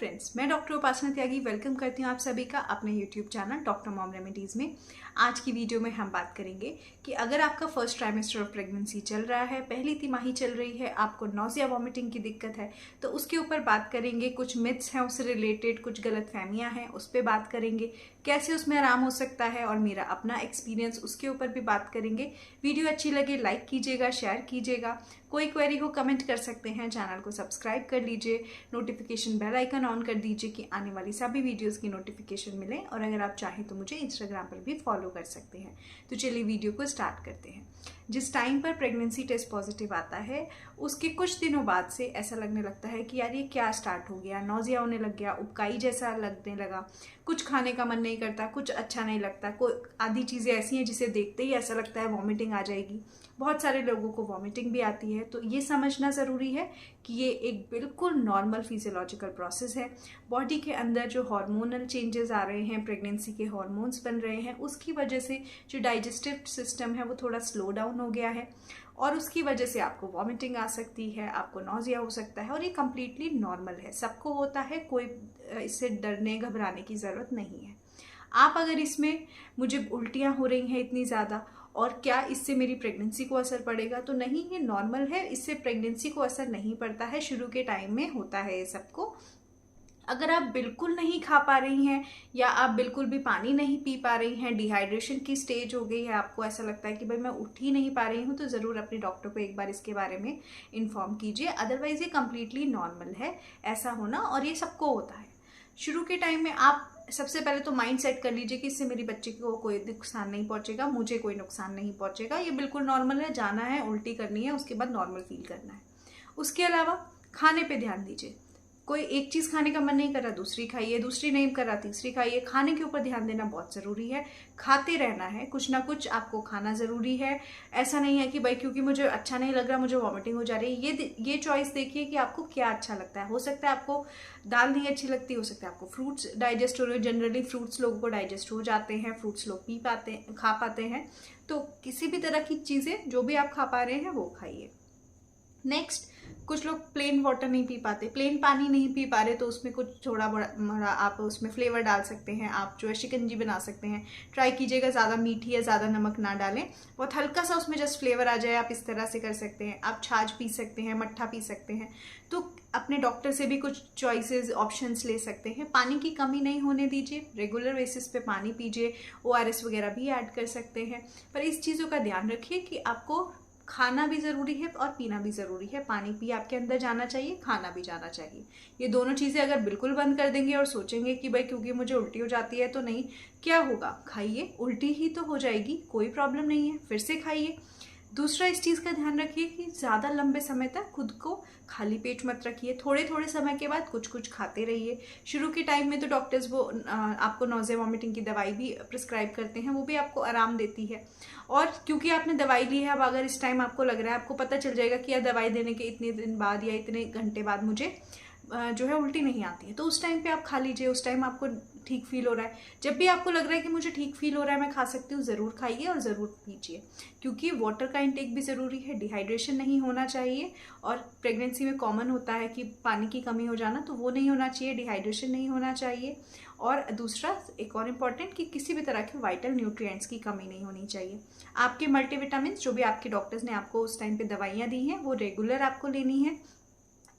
Friends, मैं doctor उपासना त्यागी welcome करती हूँ आप सभी का अपने YouTube channel doctor mom remedies में। आज की वीडियो में हम बात करेंगे कि अगर आपका फर्स्ट ट्राइमेस्टर ऑफ प्रेगनेंसी चल रहा है, पहली तिमाही चल रही है, आपको नौजिया वॉमिटिंग की दिक्कत है, तो उसके ऊपर बात करेंगे। कुछ मिथ्स हैं उससे रिलेटेड, कुछ गलतफहमियां हैं उस पर बात करेंगे, कैसे उसमें आराम हो सकता है और मेरा अपना एक्सपीरियंस उसके ऊपर भी बात करेंगे। वीडियो अच्छी लगे लाइक कीजिएगा, शेयर कीजिएगा, कोई क्वेरी हो कमेंट कर सकते हैं, चैनल को सब्सक्राइब कर लीजिए, नोटिफिकेशन बेल आइकन ऑन कर दीजिए कि आने वाली सभी वीडियोस की नोटिफिकेशन मिले। और अगर आप चाहें तो मुझे इंस्टाग्राम पर भी फॉलो कर सकते हैं। तो चलिए वीडियो को स्टार्ट करते हैं। जिस टाइम पर प्रेगनेंसी टेस्ट पॉजिटिव आता है उसके कुछ दिनों बाद से ऐसा लगने लगता है कि यार ये क्या स्टार्ट हो गया, नौजिया होने लग गया, उबकाई जैसा लगने लगा, कुछ खाने का मन नहीं करता, कुछ अच्छा नहीं लगता, कोई आधी चीज़ें ऐसी हैं जिसे देखते ही ऐसा लगता है वॉमिटिंग आ जाएगी। बहुत सारे लोगों को वॉमिटिंग भी आती है। तो ये समझना ज़रूरी है कि ये एक बिल्कुल नॉर्मल फिजियोलॉजिकल प्रोसेस है। बॉडी के अंदर जो हार्मोनल चेंजेस आ रहे हैं, प्रेगनेंसी के हार्मोन्स बन रहे हैं, उसकी वजह से जो डाइजेस्टिव सिस्टम है वो थोड़ा स्लो डाउन हो गया है और उसकी वजह से आपको वॉमिटिंग आ सकती है, आपको नौजिया हो सकता है। और ये कम्प्लीटली नॉर्मल है, सबको होता है, कोई इससे डरने घबराने की ज़रूरत नहीं है। आप अगर इसमें मुझे उल्टियाँ हो रही हैं इतनी ज़्यादा और क्या इससे मेरी प्रेगनेंसी को असर पड़ेगा, तो नहीं, ये नॉर्मल है, इससे प्रेगनेंसी को असर नहीं पड़ता है। शुरू के टाइम में होता है ये सबको। अगर आप बिल्कुल नहीं खा पा रही हैं या आप बिल्कुल भी पानी नहीं पी पा रही हैं, डिहाइड्रेशन की स्टेज हो गई है, आपको ऐसा लगता है कि भाई मैं उठ ही नहीं पा रही हूँ, तो ज़रूर अपने डॉक्टर को एक बार इसके बारे में इन्फॉर्म कीजिए। अदरवाइज ये कम्प्लीटली नॉर्मल है ऐसा होना, और ये सबको होता है। शुरू के टाइम में आप सबसे पहले तो माइंड सेट कर लीजिए कि इससे मेरी बच्चे को कोई नुकसान नहीं पहुंचेगा, मुझे कोई नुकसान नहीं पहुंचेगा, ये बिल्कुल नॉर्मल है, जाना है, उल्टी करनी है, उसके बाद नॉर्मल फील करना है। उसके अलावा खाने पे ध्यान दीजिए। कोई एक चीज़ खाने का मन नहीं कर रहा, दूसरी खाइए, दूसरी नहीं कर रहा, तीसरी खाइए। खाने के ऊपर ध्यान देना बहुत ज़रूरी है, खाते रहना है, कुछ ना कुछ आपको खाना ज़रूरी है। ऐसा नहीं है कि भाई क्योंकि मुझे अच्छा नहीं लग रहा मुझे वॉमिटिंग हो जा रही है। ये चॉइस देखिए कि आपको क्या अच्छा लगता है। हो सकता है आपको दाल नहीं अच्छी लगती, हो सकता है आपको फ्रूट्स डाइजेस्ट हो रहे हो। जनरली फ्रूट्स लोगों को डाइजेस्ट हो जाते हैं, फ्रूट्स लोग खा पाते हैं। तो किसी भी तरह की चीज़ें जो भी आप खा पा रहे हैं वो खाइए। नेक्स्ट, कुछ लोग प्लेन वाटर नहीं पी पाते, प्लेन पानी नहीं पी पा रहे, तो उसमें कुछ थोड़ा बड़ा आप उसमें फ्लेवर डाल सकते हैं। आप जो है शिकंजी बना सकते हैं। ट्राई कीजिएगा ज़्यादा मीठी या ज़्यादा नमक ना डालें, बहुत हल्का सा उसमें जस्ट फ्लेवर आ जाए, आप इस तरह से कर सकते हैं। आप छाछ पी सकते हैं, मट्ठा पी सकते हैं। तो अपने डॉक्टर से भी कुछ चॉइसेस ऑप्शंस ले सकते हैं। पानी की कमी नहीं होने दीजिए, रेगुलर बेसिस पे पानी पीजिए, ORS वगैरह भी ऐड कर सकते हैं। पर इस चीज़ों का ध्यान रखिए कि आपको खाना भी ज़रूरी है और पीना भी ज़रूरी है। पानी भी आपके अंदर जाना चाहिए, खाना भी जाना चाहिए। ये दोनों चीज़ें अगर बिल्कुल बंद कर देंगे और सोचेंगे कि भाई क्योंकि मुझे उल्टी हो जाती है तो नहीं, क्या होगा, खाइए, उल्टी ही तो हो जाएगी, कोई प्रॉब्लम नहीं है, फिर से खाइए। दूसरा, इस चीज़ का ध्यान रखिए कि ज़्यादा लंबे समय तक खुद को खाली पेट मत रखिए। थोड़े थोड़े समय के बाद कुछ कुछ खाते रहिए। शुरू के टाइम में तो डॉक्टर्स वो आपको नौजिया वॉमिटिंग की दवाई भी प्रिस्क्राइब करते हैं, वो भी आपको आराम देती है। और क्योंकि आपने दवाई ली है, अब अगर इस टाइम आपको लग रहा है, आपको पता चल जाएगा कि यार दवाई देने के इतने दिन बाद या इतने घंटे बाद मुझे जो है उल्टी नहीं आती है, तो उस टाइम पे आप खा लीजिए। उस टाइम आपको ठीक फील हो रहा है, जब भी आपको लग रहा है कि मुझे ठीक फील हो रहा है, मैं खा सकती हूँ, ज़रूर खाइए और ज़रूर पीजिए। क्योंकि वाटर का इंटेक भी ज़रूरी है, डिहाइड्रेशन नहीं होना चाहिए। और प्रेगनेंसी में कॉमन होता है कि पानी की कमी हो जाना, तो वो नहीं होना चाहिए, डिहाइड्रेशन नहीं होना चाहिए। और दूसरा, एक और इम्पॉर्टेंट, कि किसी भी तरह के वाइटल न्यूट्रिएंट्स की कमी नहीं होनी चाहिए। आपके मल्टीविटामिन जो भी आपके डॉक्टर्स ने आपको उस टाइम पे दवाइयाँ दी हैं वो रेगुलर आपको लेनी है।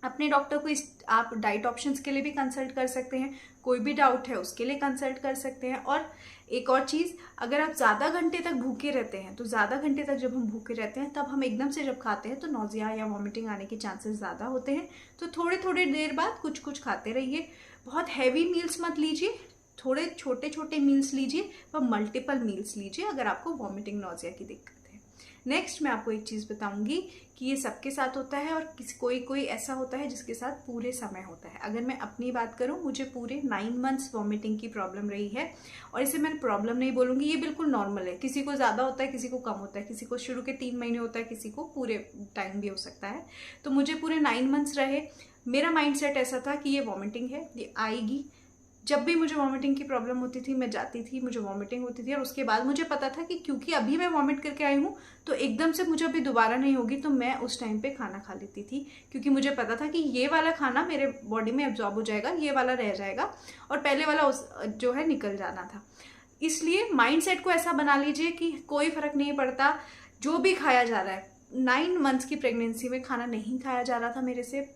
अपने डॉक्टर को आप डाइट ऑप्शंस के लिए भी कंसल्ट कर सकते हैं, कोई भी डाउट है उसके लिए कंसल्ट कर सकते हैं। और एक और चीज़, अगर आप ज़्यादा घंटे तक भूखे रहते हैं, तो ज़्यादा घंटे तक जब हम भूखे रहते हैं तब हम एकदम से जब खाते हैं तो नौजिया या वॉमिटिंग आने के चांसेस ज़्यादा होते हैं। तो थोड़े थोड़े देर बाद कुछ कुछ खाते रहिए। बहुत हैवी मील्स मत लीजिए, थोड़े छोटे छोटे मील्स लीजिए, पर मल्टीपल मील्स लीजिए अगर आपको वॉमिटिंग नौजिया की दिक्कत है। नेक्स्ट, मैं आपको एक चीज़ बताऊंगी कि ये सबके साथ होता है और कोई ऐसा होता है जिसके साथ पूरे समय होता है। अगर मैं अपनी बात करूं, मुझे पूरे 9 मंथ्स वॉमिटिंग की प्रॉब्लम रही है। और इसे मैं प्रॉब्लम नहीं बोलूँगी, ये बिल्कुल नॉर्मल है। किसी को ज़्यादा होता है, किसी को कम होता है, किसी को शुरू के 3 महीने होता है, किसी को पूरे टाइम भी हो सकता है। तो मुझे पूरे 9 मंथ्स रहे। मेरा माइंड सेट ऐसा था कि ये वॉमिटिंग है, ये आएगी, जब भी मुझे वॉमिटिंग की प्रॉब्लम होती थी मैं जाती थी, मुझे वॉमिटिंग होती थी और उसके बाद मुझे पता था कि क्योंकि अभी मैं वॉमिट करके आई हूँ तो एकदम से मुझे अभी दोबारा नहीं होगी, तो मैं उस टाइम पे खाना खा लेती थी क्योंकि मुझे पता था कि ये वाला खाना मेरे बॉडी में एब्जॉर्ब हो जाएगा, ये वाला रह जाएगा और पहले वाला जो है निकल जाना था। इसलिए माइंडसेट को ऐसा बना लीजिए कि कोई फर्क नहीं पड़ता जो भी खाया जा रहा है। 9 मंथ्स की प्रेगनेंसी में खाना नहीं खाया जा रहा था मेरे से,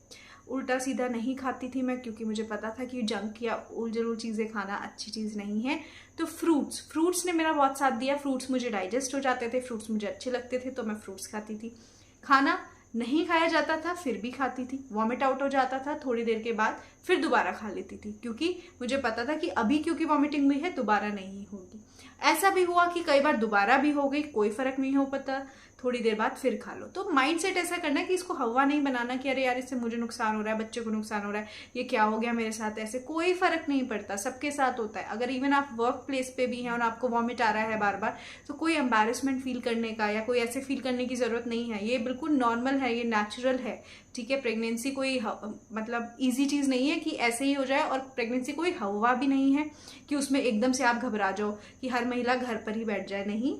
उल्टा सीधा नहीं खाती थी मैं क्योंकि मुझे पता था कि जंक या उलझुल चीज़ें खाना अच्छी चीज़ नहीं है। तो फ्रूट्स ने मेरा बहुत साथ दिया। फ्रूट्स मुझे डाइजेस्ट हो जाते थे, फ्रूट्स मुझे अच्छे लगते थे तो मैं फ्रूट्स खाती थी। खाना नहीं खाया जाता था फिर भी खाती थी, वॉमिट आउट हो जाता था थोड़ी देर के बाद फिर दोबारा खा लेती थी क्योंकि मुझे पता था कि अभी क्योंकि वॉमिटिंग हुई है दोबारा नहीं होगी। ऐसा भी हुआ कि कई बार दोबारा भी हो गई, कोई फर्क नहीं हो पाता, थोड़ी देर बाद फिर खा लो। तो माइंडसेट ऐसा करना है कि इसको हवा नहीं बनाना कि अरे यार इससे मुझे नुकसान हो रहा है, बच्चे को नुकसान हो रहा है, ये क्या हो गया मेरे साथ। ऐसे कोई फर्क नहीं पड़ता, सबके साथ होता है। अगर इवन आप वर्क प्लेस पे भी हैं और आपको वॉमिट आ रहा है बार बार तो कोई एम्बैरेसमेंट फील करने का या कोई ऐसे फील करने की जरूरत नहीं है। ये बिल्कुल नॉर्मल है, ये नेचुरल है, ठीक है। प्रेगनेंसी कोई मतलब ईजी चीज़ नहीं है कि ऐसे ही हो जाए, और प्रेगनेंसी कोई हवा भी नहीं है कि उसमें एकदम से आप घबरा जाओ कि हर महिला घर पर ही बैठ जाए। नहीं,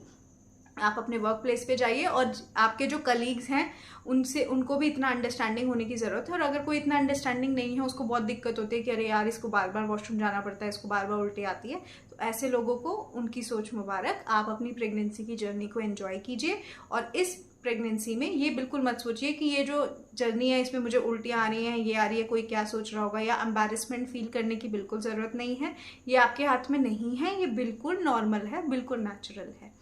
आप अपने वर्क प्लेस पे जाइए और आपके जो कलीग्स हैं उनको भी इतना अंडरस्टैंडिंग होने की ज़रूरत है। और अगर कोई इतना अंडरस्टैंडिंग नहीं है, उसको बहुत दिक्कत होती है कि अरे यार इसको बार बार वॉशरूम जाना पड़ता है, इसको बार बार उल्टी आती है, तो ऐसे लोगों को उनकी सोच मुबारक। आप अपनी प्रेगनेंसी की जर्नी को एंजॉय कीजिए और इस प्रेगनेंसी में ये बिल्कुल मत सोचिए कि ये जो जर्नी है इसमें मुझे उल्टियाँ आ रही हैं, ये आ रही है, कोई क्या सोच रहा होगा, या एम्बैरेसमेंट फील करने की बिल्कुल ज़रूरत नहीं है। ये आपके हाथ में नहीं है, ये बिल्कुल नॉर्मल है, बिल्कुल नेचुरल है।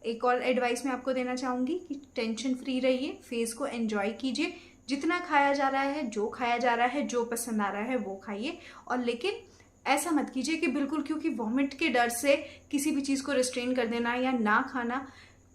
एक और एडवाइस मैं आपको देना चाहूँगी कि टेंशन फ्री रहिए, फेस को एंजॉय कीजिए। जितना खाया जा रहा है, जो खाया जा रहा है, जो पसंद आ रहा है वो खाइए। और लेकिन ऐसा मत कीजिए कि बिल्कुल क्योंकि वॉमिट के डर से किसी भी चीज़ को रिस्ट्रेन कर देना या ना खाना।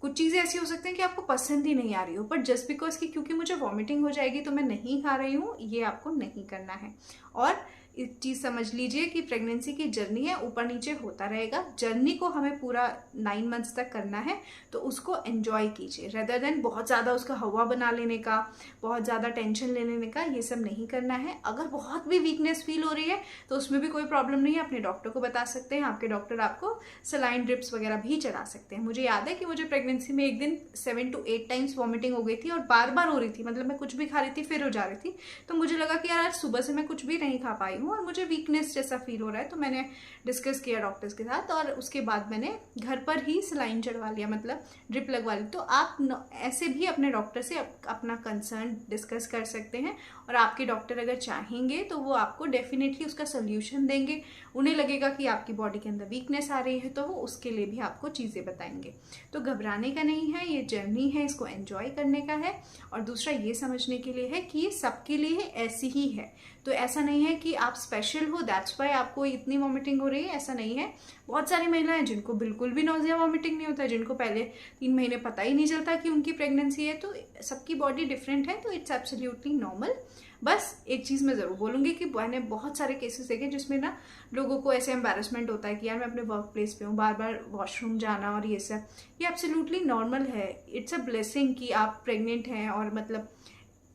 कुछ चीज़ें ऐसी हो सकती हैं कि आपको पसंद ही नहीं आ रही हो, बट जस्ट बिकॉज कि क्योंकि मुझे वॉमिटिंग हो जाएगी तो मैं नहीं खा रही हूँ, ये आपको नहीं करना है। और एक चीज़ समझ लीजिए कि प्रेगनेंसी की जर्नी है, ऊपर नीचे होता रहेगा। जर्नी को हमें पूरा 9 मंथ्स तक करना है, तो उसको एंजॉय कीजिए रेदर देन बहुत ज़्यादा उसका हवा बना लेने का, बहुत ज़्यादा टेंशन ले लेने का। ये सब नहीं करना है। अगर बहुत भी वीकनेस फील हो रही है तो उसमें भी कोई प्रॉब्लम नहीं है, अपने डॉक्टर को बता सकते हैं। आपके डॉक्टर आपको सलाइन ड्रिप्स वगैरह भी चढ़ा सकते हैं। मुझे याद है कि मुझे प्रेगनेंसी में एक दिन 7 to 8 टाइम्स वॉमिटिंग हो गई थी और बार बार हो रही थी, मतलब मैं कुछ भी खा रही थी फिर हो जा रही थी। तो मुझे लगा कि यार आज सुबह से मैं कुछ भी नहीं खा पाई हूँ और मुझे वीकनेस जैसा फील हो रहा है। तो मैंने डिस्कस किया डॉक्टर्स के साथ और उसके बाद मैंने घर पर ही सलाइन चढ़वा लिया, मतलब ड्रिप लगवा ली। तो आप ऐसे भी अपने डॉक्टर से अपना कंसर्न डिस्कस कर सकते हैं और आपके डॉक्टर अगर चाहेंगे तो वो आपको डेफिनेटली उसका सोल्यूशन देंगे। उन्हें लगेगा कि आपकी बॉडी के अंदर वीकनेस आ रही है तो वो उसके लिए भी आपको चीज़ें बताएंगे। तो घबराने का नहीं है, ये जर्नी है, इसको एंजॉय करने का है। और दूसरा ये समझने के लिए है कि ये सबके लिए ऐसी ही है। तो ऐसा नहीं है कि आप स्पेशल हो दैट्स वाई आपको इतनी वॉमिटिंग हो रही है, ऐसा नहीं है। बहुत सारी महिलाएं जिनको बिल्कुल भी नौजिया वॉमिटिंग नहीं होता है, जिनको पहले 3 महीने पता ही नहीं चलता कि उनकी प्रेगनेंसी है। तो सबकी बॉडी डिफरेंट है, तो इट्स एब्सोल्युटली नॉर्मल। बस एक चीज़ मैं ज़रूर बोलूँगी कि मैंने बहुत सारे केसेस देखे जिसमें ना लोगों को ऐसे एम्बैरेसमेंट होता है कि यार मैं अपने वर्क प्लेस पे हूँ, बार बार वॉशरूम जाना और ये सब, ये एब्सोल्युटली नॉर्मल है। इट्स अ ब्लेसिंग कि आप प्रेग्नेंट हैं और मतलब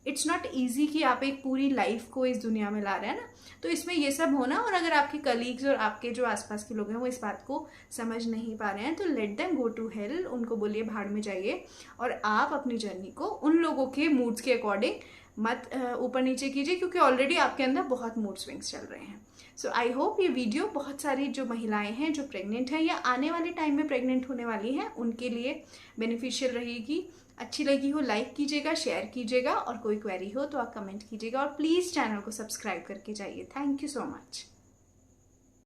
इट्स नॉट ईजी कि आप एक पूरी लाइफ को इस दुनिया में ला रहे हैं ना, तो इसमें ये सब होना। और अगर आपके कलीग्स और आपके जो आसपास के लोग हैं वो इस बात को समझ नहीं पा रहे हैं तो let them go to hell, उनको बोलिए भाड़ में जाइए। और आप अपनी जर्नी को उन लोगों के मूड्स के अकॉर्डिंग मत ऊपर नीचे कीजिए क्योंकि ऑलरेडी आपके अंदर बहुत मूड स्विंग्स चल रहे हैं। सो आई होप ये वीडियो बहुत सारी जो महिलाएं हैं जो प्रेग्नेंट हैं या आने वाले टाइम में प्रेग्नेंट होने वाली हैं उनके लिए बेनिफिशियल रहेगी। अच्छी लगी हो लाइक कीजिएगा, शेयर कीजिएगा और कोई क्वेरी हो तो आप कमेंट कीजिएगा और प्लीज़ चैनल को सब्सक्राइब करके जाइए। Thank you so much.